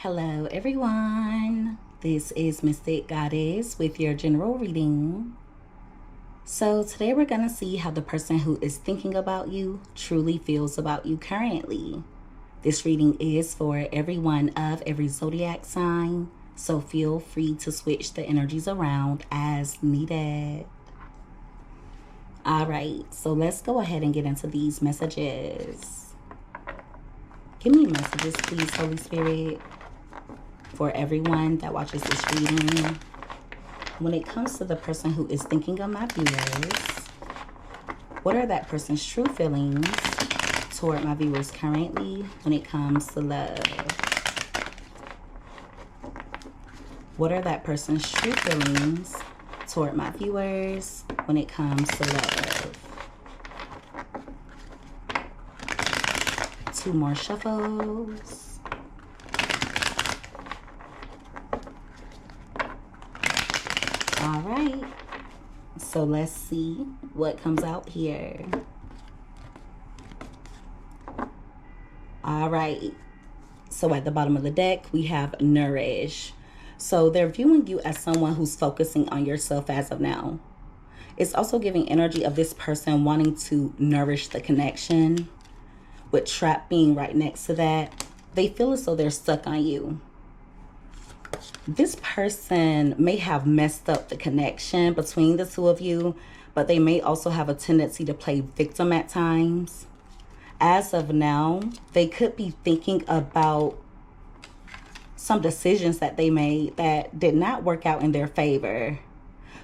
Hello everyone, this is Mystic Goddess with your general reading. So today we're going to see how the person who is thinking about you truly feels about you currently. This reading is for everyone of every zodiac sign, so feel free to switch the energies around as needed. Alright, so let's go ahead and get into these messages. Give me messages, please, Holy Spirit, for everyone that watches this reading. When it comes to the person who is thinking of my viewers, what are that person's true feelings toward my viewers currently when it comes to love? What are that person's true feelings toward my viewers when it comes to love? Two more shuffles. All right, so let's see what comes out here. All right, so at the bottom of the deck, we have nourish. So they're viewing you as someone who's focusing on yourself as of now. It's also giving energy of this person wanting to nourish the connection, with trap being right next to that. They feel as though they're stuck on you. This person may have messed up the connection between the two of you, but they may also have a tendency to play victim at times. As of now, they could be thinking about some decisions that they made that did not work out in their favor.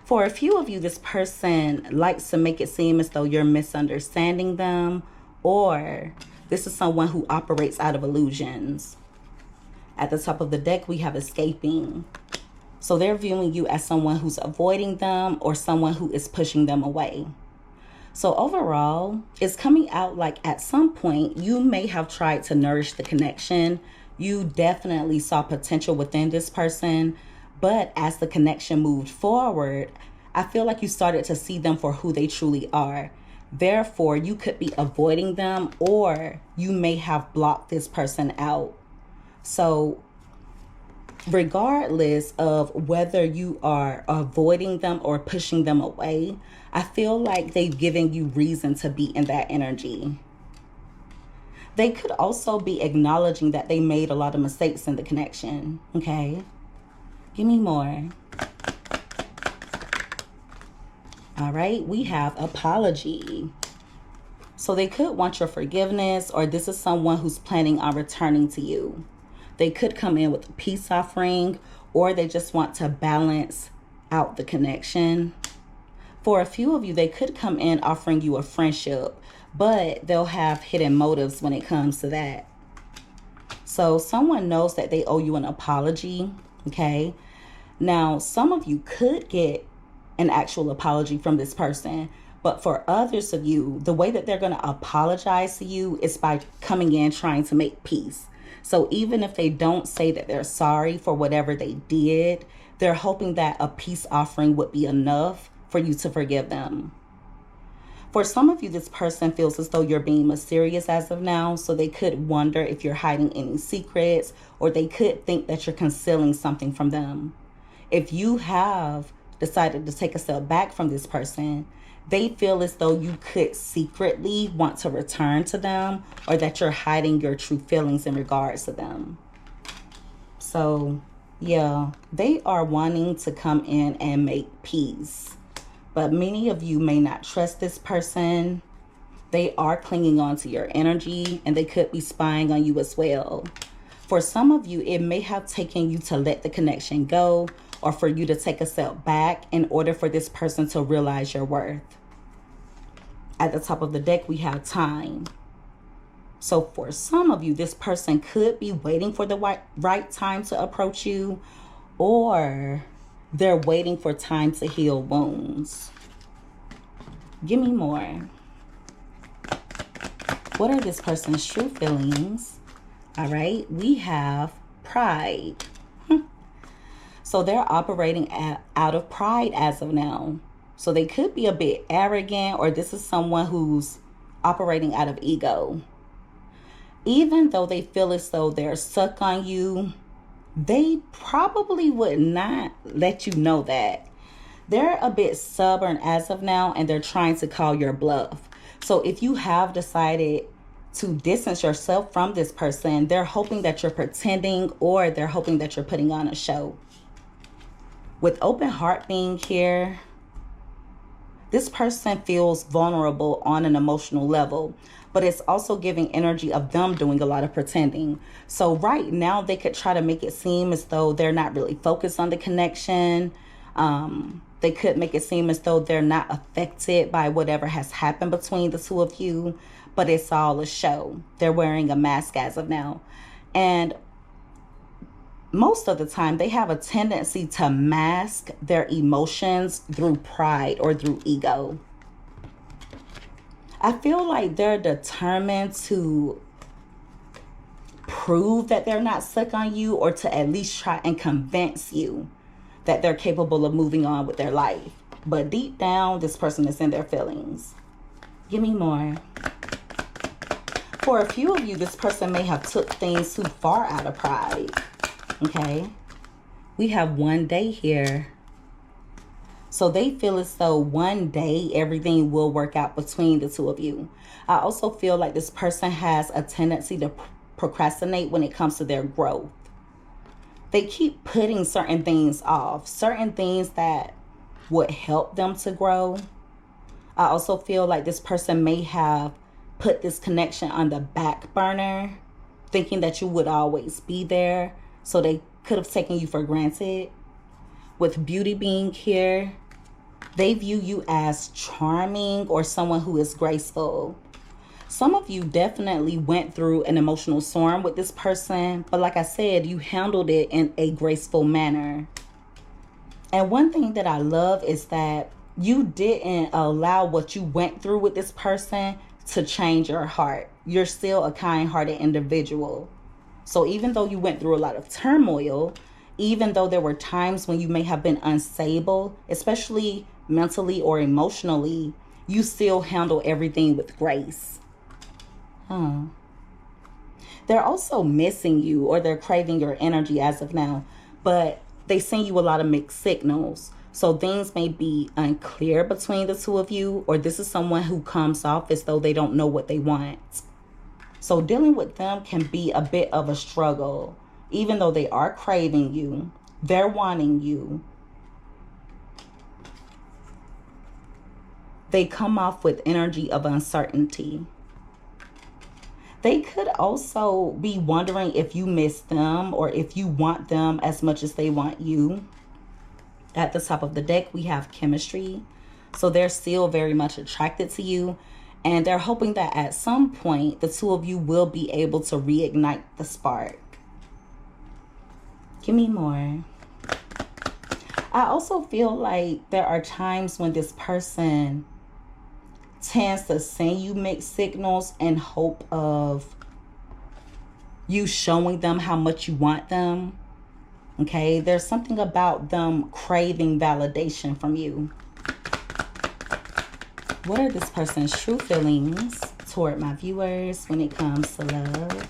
For a few of you, this person likes to make it seem as though you're misunderstanding them, or this is someone who operates out of illusions. At the top of the deck, we have escaping. So they're viewing you as someone who's avoiding them or someone who is pushing them away. So overall, it's coming out like at some point, you may have tried to nourish the connection. You definitely saw potential within this person. But as the connection moved forward, I feel like you started to see them for who they truly are. Therefore, you could be avoiding them, or you may have blocked this person out. So regardless of whether you are avoiding them or pushing them away, I feel like they've given you reason to be in that energy. They could also be acknowledging that they made a lot of mistakes in the connection. Okay, give me more. All right, we have apology. So they could want your forgiveness, or this is someone who's planning on returning to you. They could come in with a peace offering, or they just want to balance out the connection. For a few of you, they could come in offering you a friendship, but they'll have hidden motives when it comes to that. So someone knows that they owe you an apology, okay? Now, some of you could get an actual apology from this person, but for others of you, the way that they're going to apologize to you is by coming in trying to make peace. So even if they don't say that they're sorry for whatever they did, they're hoping that a peace offering would be enough for you to forgive them. For some of you, this person feels as though you're being mysterious as of now, so they could wonder if you're hiding any secrets, or they could think that you're concealing something from them. If you have decided to take a step back from this person, they feel as though you could secretly want to return to them, or that you're hiding your true feelings in regards to them. So, yeah, they are wanting to come in and make peace. But many of you may not trust this person. They are clinging on to your energy, and they could be spying on you as well. For some of you, it may have taken you to let the connection go, or for you to take a step back in order for this person to realize your worth. At the top of the deck, we have time. So for some of you, this person could be waiting for the right time to approach you, or they're waiting for time to heal wounds. Give me more. What are this person's true feelings? All right, we have pride. So they're operating out of pride as of now. So they could be a bit arrogant, or this is someone who's operating out of ego. Even though they feel as though they're stuck on you, they probably would not let you know that. They're a bit stubborn as of now, and they're trying to call your bluff. So if you have decided to distance yourself from this person, they're hoping that you're pretending, or they're hoping that you're putting on a show. With open heart being here, this person feels vulnerable on an emotional level, but it's also giving energy of them doing a lot of pretending. So right now they could try to make it seem as though they're not really focused on the connection. They could make it seem as though they're not affected by whatever has happened between the two of you, but it's all a show. They're wearing a mask as of now. And most of the time, they have a tendency to mask their emotions through pride or through ego. I feel like they're determined to prove that they're not stuck on you, or to at least try and convince you that they're capable of moving on with their life. But deep down, this person is in their feelings. Give me more. For a few of you, this person may have took things too far out of pride. Okay. We have one day here. So they feel as though one day everything will work out between the two of you. I also feel like this person has a tendency to procrastinate when it comes to their growth. They keep putting certain things off, certain things that would help them to grow. I also feel like this person may have put this connection on the back burner, thinking that you would always be there. So they could have taken you for granted. With beauty being here, they view you as charming or someone who is graceful. Some of you definitely went through an emotional storm with this person, but like I said, you handled it in a graceful manner. And one thing that I love is that you didn't allow what you went through with this person to change your heart. You're still a kind-hearted individual. So even though you went through a lot of turmoil, even though there were times when you may have been unstable, especially mentally or emotionally, you still handle everything with grace. They're also missing you, or they're craving your energy as of now, but they send you a lot of mixed signals. So things may be unclear between the two of you, or this is someone who comes off as though they don't know what they want. So dealing with them can be a bit of a struggle. Even though they are craving you, they're wanting you. They come off with energy of uncertainty. They could also be wondering if you miss them, or if you want them as much as they want you. At the top of the deck, we have chemistry. So they're still very much attracted to you. And they're hoping that at some point, the two of you will be able to reignite the spark. Give me more. I also feel like there are times when this person tends to send you mixed signals in hope of you showing them how much you want them. Okay, there's something about them craving validation from you. What are this person's true feelings toward my viewers when it comes to love?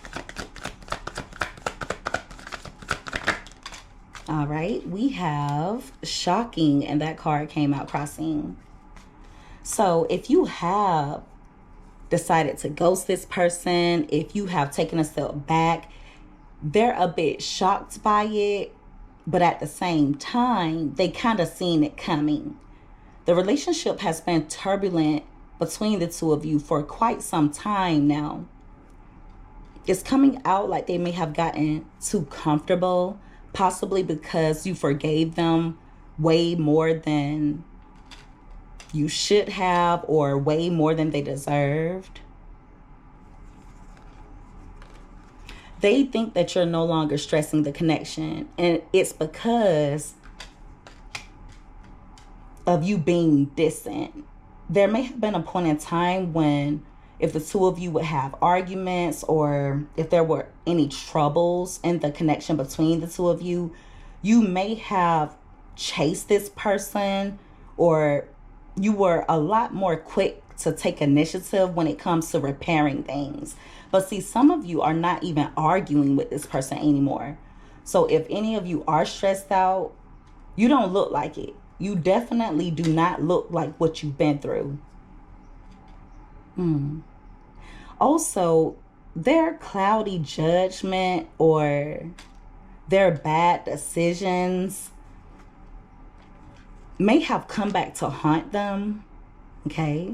All right, we have shocking, and that card came out crossing. So if you have decided to ghost this person, if you have taken a step back, they're a bit shocked by it, but at the same time, they kind of seen it coming. The relationship has been turbulent between the two of you for quite some time now. It's coming out like they may have gotten too comfortable, possibly because you forgave them way more than you should have, or way more than they deserved. They think that you're no longer stressing the connection, and it's because of you being distant. There may have been a point in time when, if the two of you would have arguments, or if there were any troubles in the connection between the two of you, you may have chased this person, or you were a lot more quick to take initiative when it comes to repairing things. But see, some of you are not even arguing with this person anymore. So if any of you are stressed out, you don't look like it. You definitely do not look like what you've been through. Also, their cloudy judgment or their bad decisions may have come back to haunt them. Okay.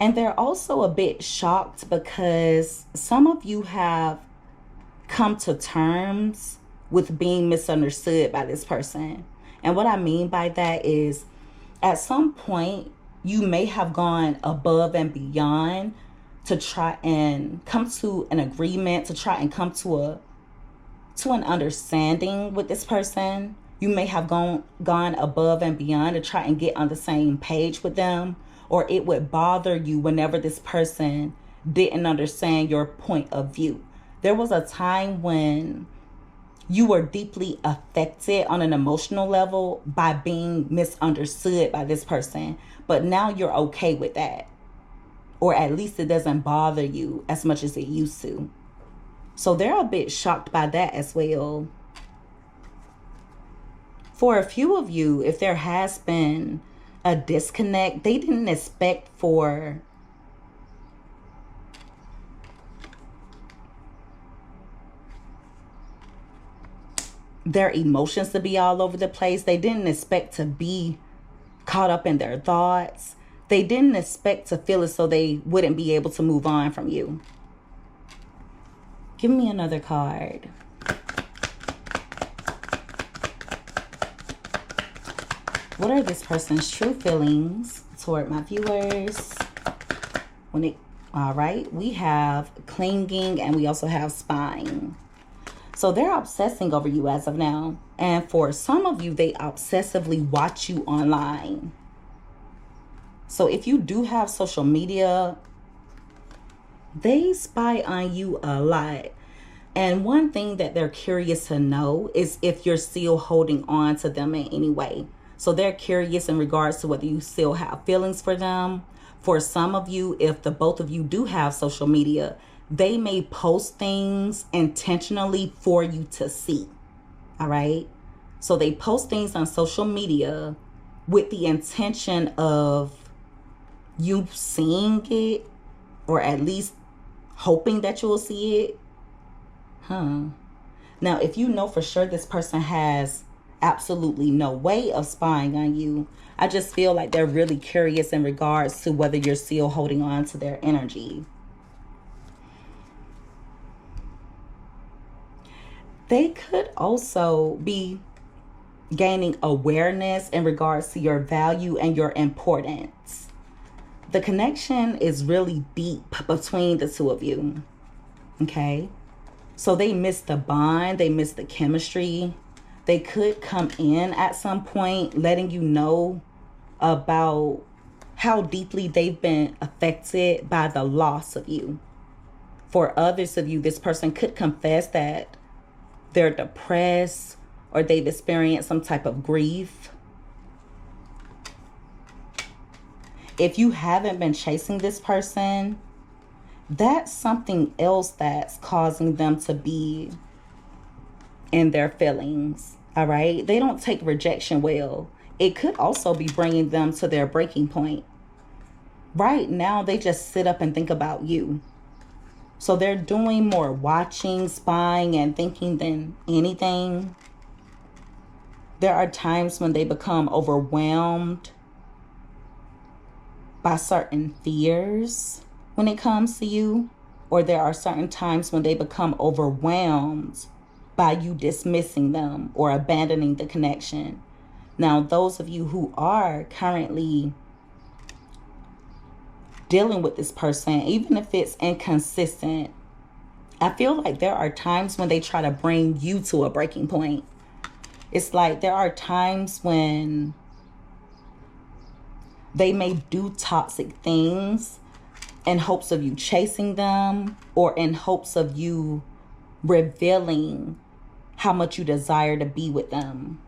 And they're also a bit shocked because some of you have come to terms with being misunderstood by this person. And what I mean by that is, at some point, you may have gone above and beyond to try and come to an agreement, to try and come to an understanding with this person. You may have gone above and beyond to try and get on the same page with them, or it would bother you whenever this person didn't understand your point of view. There was a time when you were deeply affected on an emotional level by being misunderstood by this person, but now you're okay with that. Or at least it doesn't bother you as much as it used to. So they're a bit shocked by that as well. For a few of you, if there has been a disconnect, they didn't expect for their emotions to be all over the place. They didn't expect to be caught up in their thoughts. They didn't expect to feel as though they wouldn't be able to move on from you. Give me another card. What are this person's true feelings toward my viewers? All right, we have clinging and we also have spying. So they're obsessing over you as of now. And for some of you, they obsessively watch you online. So if you do have social media, they spy on you a lot. And one thing that they're curious to know is if you're still holding on to them in any way. So they're curious in regards to whether you still have feelings for them. For some of you, if the both of you do have social media, they may post things intentionally for you to see. All right. So they post things on social media with the intention of you seeing it, or at least hoping that you'll see it. Now, if you know for sure this person has absolutely no way of spying on you, I just feel like they're really curious in regards to whether you're still holding on to their energy. They could also be gaining awareness in regards to your value and your importance. The connection is really deep between the two of you. Okay? So they miss the bond, they miss the chemistry. They could come in at some point letting you know about how deeply they've been affected by the loss of you. For others of you, this person could confess that they're depressed or they've experienced some type of grief. If you haven't been chasing this person, that's something else that's causing them to be in their feelings. All right. They don't take rejection well. It could also be bringing them to their breaking point. Right now, they just sit up and think about you. So they're doing more watching, spying, and thinking than anything. There are times when they become overwhelmed by certain fears when it comes to you, or there are certain times when they become overwhelmed by you dismissing them or abandoning the connection. Now, those of you who are currently dealing with this person, even if it's inconsistent, I feel like there are times when they try to bring you to a breaking point. It's like there are times when they may do toxic things in hopes of you chasing them, or in hopes of you revealing how much you desire to be with them.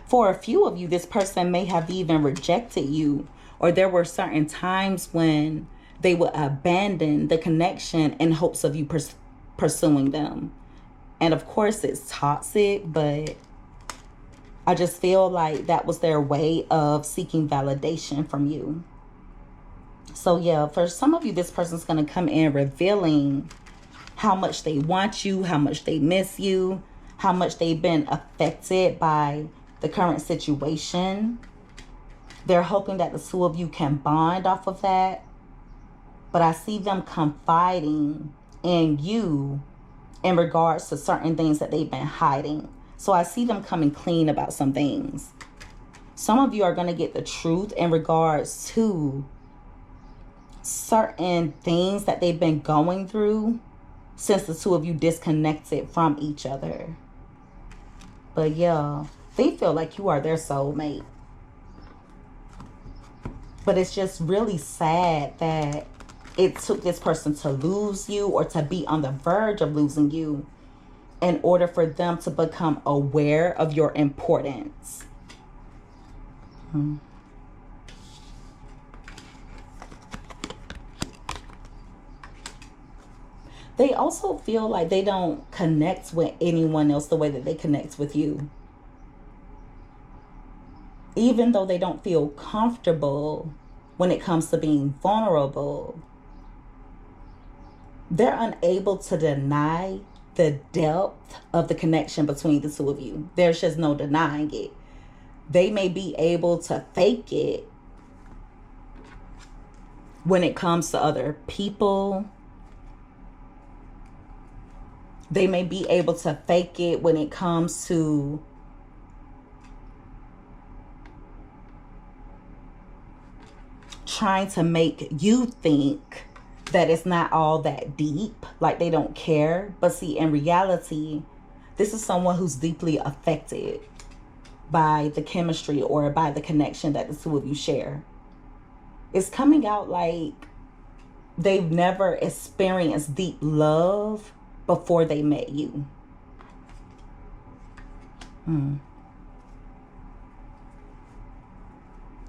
For a few of you, this person may have even rejected you, or there were certain times when They will abandon the connection in hopes of you pursuing them. And of course, it's toxic, but I just feel like that was their way of seeking validation from you. So yeah, for some of you, this person's going to come in revealing how much they want you, how much they miss you, how much they've been affected by the current situation. They're hoping that the two of you can bond off of that. But I see them confiding in you in regards to certain things that they've been hiding. So I see them coming clean about some things. Some of you are going to get the truth in regards to certain things that they've been going through since the two of you disconnected from each other. But yeah, they feel like you are their soulmate. But it's just really sad that it took this person to lose you or to be on the verge of losing you in order for them to become aware of your importance. They also feel like they don't connect with anyone else the way that they connect with you. Even though they don't feel comfortable when it comes to being vulnerable, they're unable to deny the depth of the connection between the two of you. There's just no denying it. They may be able to fake it when it comes to other people. They may be able to fake it when it comes to trying to make you think that it's not all that deep, like they don't care. But see, in reality, this is someone who's deeply affected by the chemistry or by the connection that the two of you share. It's coming out like they've never experienced deep love before they met you.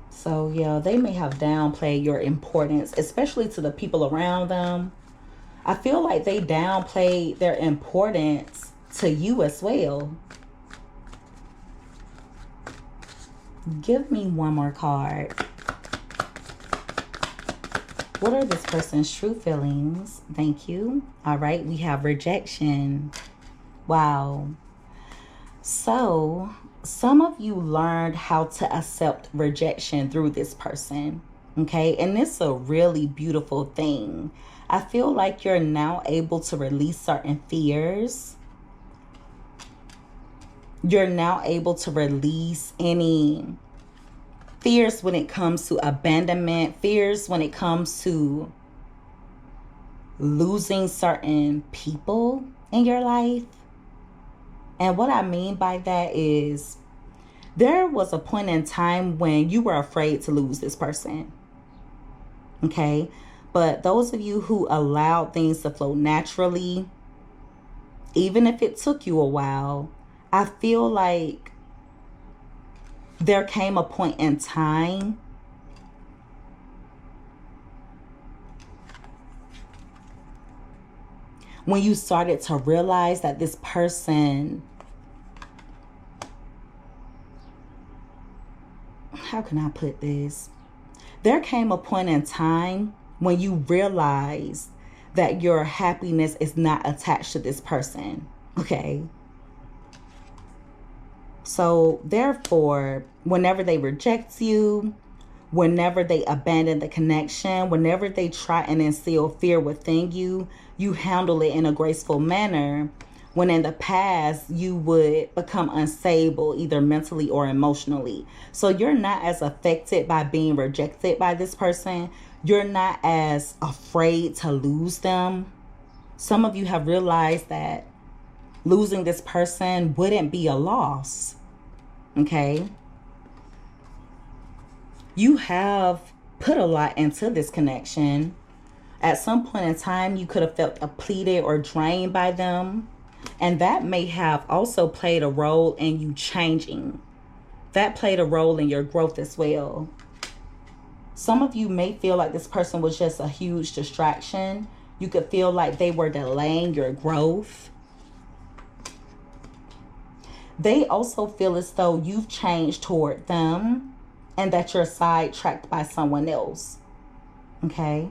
So yeah, they may have downplayed your importance, especially to the people around them. I feel like they downplayed their importance to you as well. Give me one more card. What are this person's true feelings? Thank you. All right, we have rejection. Wow. So some of you learned how to accept rejection through this person. Okay, and it's a really beautiful thing. I feel like you're now able to release certain fears. You're now able to release any fears when it comes to abandonment, fears when it comes to losing certain people in your life. And what I mean by that is there was a point in time when you were afraid to lose this person. Okay? But those of you who allowed things to flow naturally, even if it took you a while, I feel like there came a point in time when you started to realize that this person, how can I put this? There came a point in time when you realized that your happiness is not attached to this person. Okay? So therefore, whenever they reject you, whenever they abandon the connection, whenever they try and instill fear within you, you handle it in a graceful manner. When in the past, you would become unstable, either mentally or emotionally. So you're not as affected by being rejected by this person. You're not as afraid to lose them. Some of you have realized that losing this person wouldn't be a loss. Okay? You have put a lot into this connection. At some point in time, you could have felt depleted or drained by them. And that may have also played a role in you changing. That played a role in your growth as well. Some of you may feel like this person was just a huge distraction. You could feel like they were delaying your growth. They also feel as though you've changed toward them and that you're sidetracked by someone else. Okay?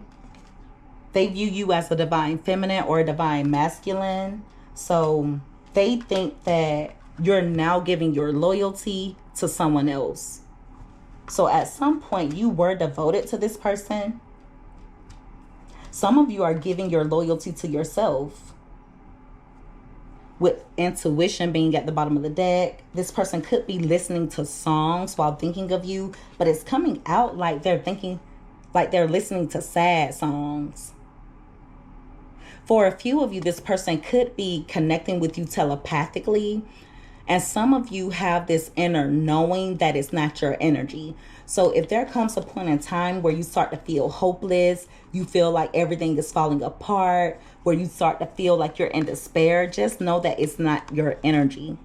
They view you as a divine feminine or a divine masculine. So they think that you're now giving your loyalty to someone else. So at some point you were devoted to this person. Some of you are giving your loyalty to yourself. With intuition being at the bottom of the deck, this person could be listening to songs while thinking of you, but it's coming out like they're listening to sad songs. For a few of you, this person could be connecting with you telepathically, and some of you have this inner knowing that it's not your energy. So if there comes a point in time where you start to feel hopeless, you feel like everything is falling apart, where you start to feel like you're in despair, just know that it's not your energy.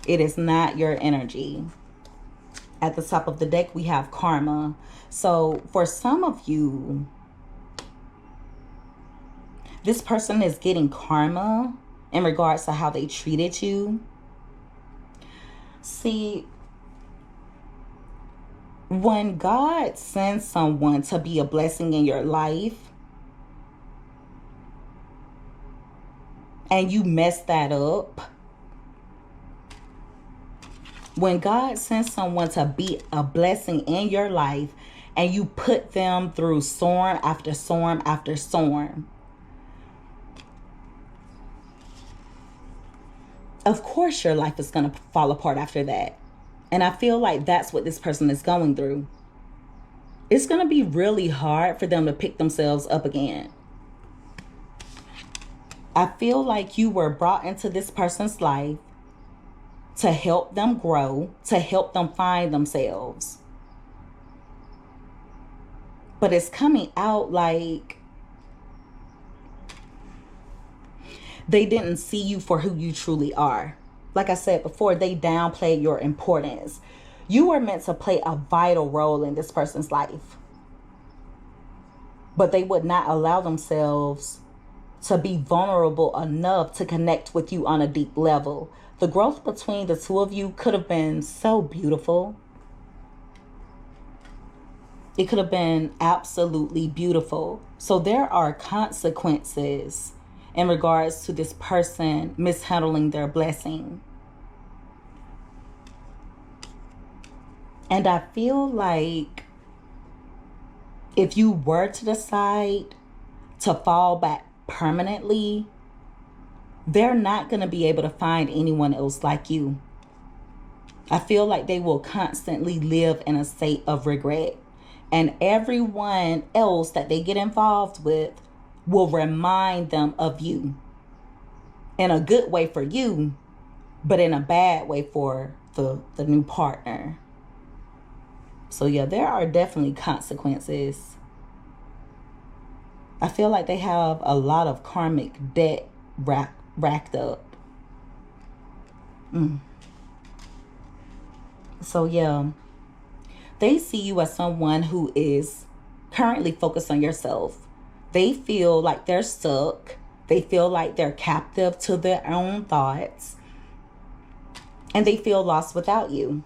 It is not your energy. At the top of the deck, we have karma. So for some of you, this person is getting karma in regards to how they treated you. See, when God sends someone to be a blessing in your life and you mess that up, when God sends someone to be a blessing in your life and you put them through storm after storm after storm, of course your life is going to fall apart after that. And I feel like that's what this person is going through. It's going to be really hard for them to pick themselves up again. I feel like you were brought into this person's life to help them grow, to help them find themselves. But it's coming out like they didn't see you for who you truly are. Like I said before, they downplayed your importance. You were meant to play a vital role in this person's life. But they would not allow themselves to be vulnerable enough to connect with you on a deep level. The growth between the two of you could have been so beautiful. It could have been absolutely beautiful. So there are consequences in regards to this person mishandling their blessing. And I feel like if you were to decide to fall back permanently, they're not going to be able to find anyone else like you. I feel like they will constantly live in a state of regret. And everyone else that they get involved with will remind them of you. In a good way for you, but in a bad way for the new partner. So yeah, there are definitely consequences. I feel like they have a lot of karmic debt racked up. So yeah, they see you as someone who is currently focused on yourself. They feel like they're stuck. They feel like they're captive to their own thoughts. And they feel lost without you.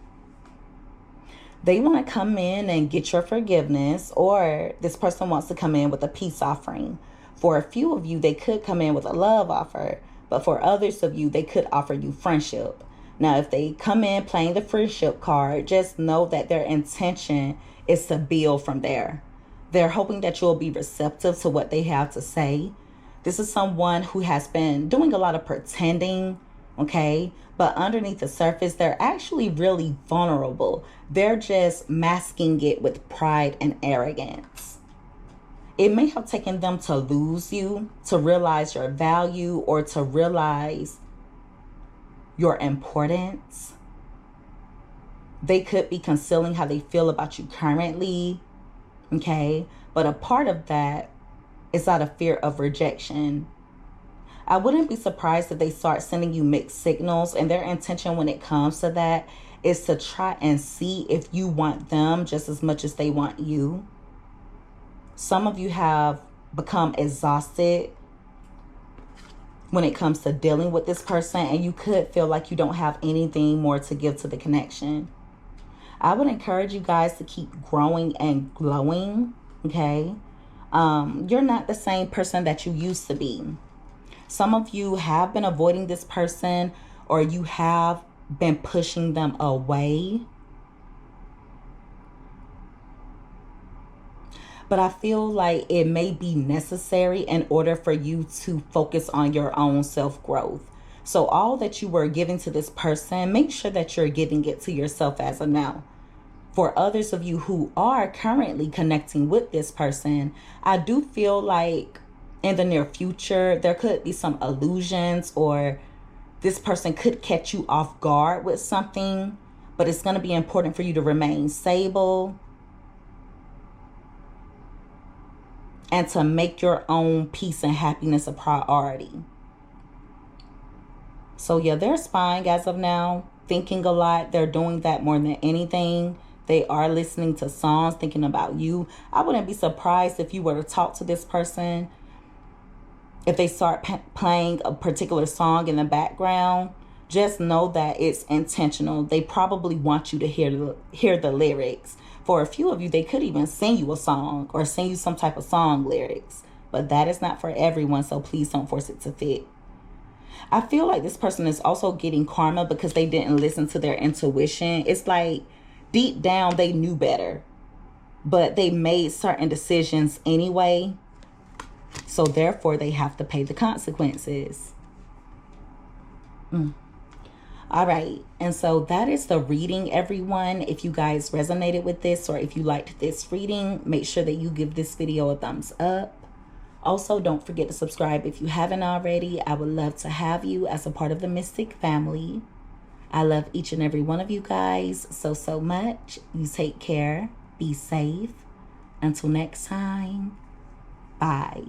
They want to come in and get your forgiveness, or this person wants to come in with a peace offering. For a few of you, they could come in with a love offer, but for others of you, they could offer you friendship. Now, if they come in playing the friendship card, just know that their intention is to build from there. They're hoping that you'll be receptive to what they have to say. This is someone who has been doing a lot of pretending, okay? But underneath the surface, they're actually really vulnerable. They're just masking it with pride and arrogance. It may have taken them to lose you, to realize your value, or to realize your importance. They could be concealing how they feel about you currently, okay? But a part of that is out of fear of rejection. I wouldn't be surprised if they start sending you mixed signals, and their intention when it comes to that is to try and see if you want them just as much as they want you. Some of you have become exhausted when it comes to dealing with this person, and you could feel like you don't have anything more to give to the connection. I would encourage you guys to keep growing and glowing, okay? You're not the same person that you used to be. Some of you have been avoiding this person, or you have been pushing them away. But I feel like it may be necessary in order for you to focus on your own self-growth. So all that you were giving to this person, make sure that you're giving it to yourself as of now. For others of you who are currently connecting with this person, I do feel like in the near future, there could be some illusions, or this person could catch you off guard with something, but it's going to be important for you to remain stable and to make your own peace and happiness a priority. So yeah, they're spying as of now, thinking a lot. They're doing that more than anything. They are listening to songs, thinking about you. I wouldn't be surprised if you were to talk to this person. If they start playing a particular song in the background, just know that it's intentional. They probably want you to hear the lyrics. For a few of you, they could even sing you a song or sing you some type of song lyrics. But that is not for everyone, so please don't force it to fit. I feel like this person is also getting karma because they didn't listen to their intuition. It's like deep down they knew better, but they made certain decisions anyway. So therefore, they have to pay the consequences. All right. And so that is the reading, everyone. If you guys resonated with this, or if you liked this reading, make sure that you give this video a thumbs up. Also, don't forget to subscribe if you haven't already. I would love to have you as a part of the Mystic family. I love each and every one of you guys so much. You take care. Be safe. Until next time. Bye.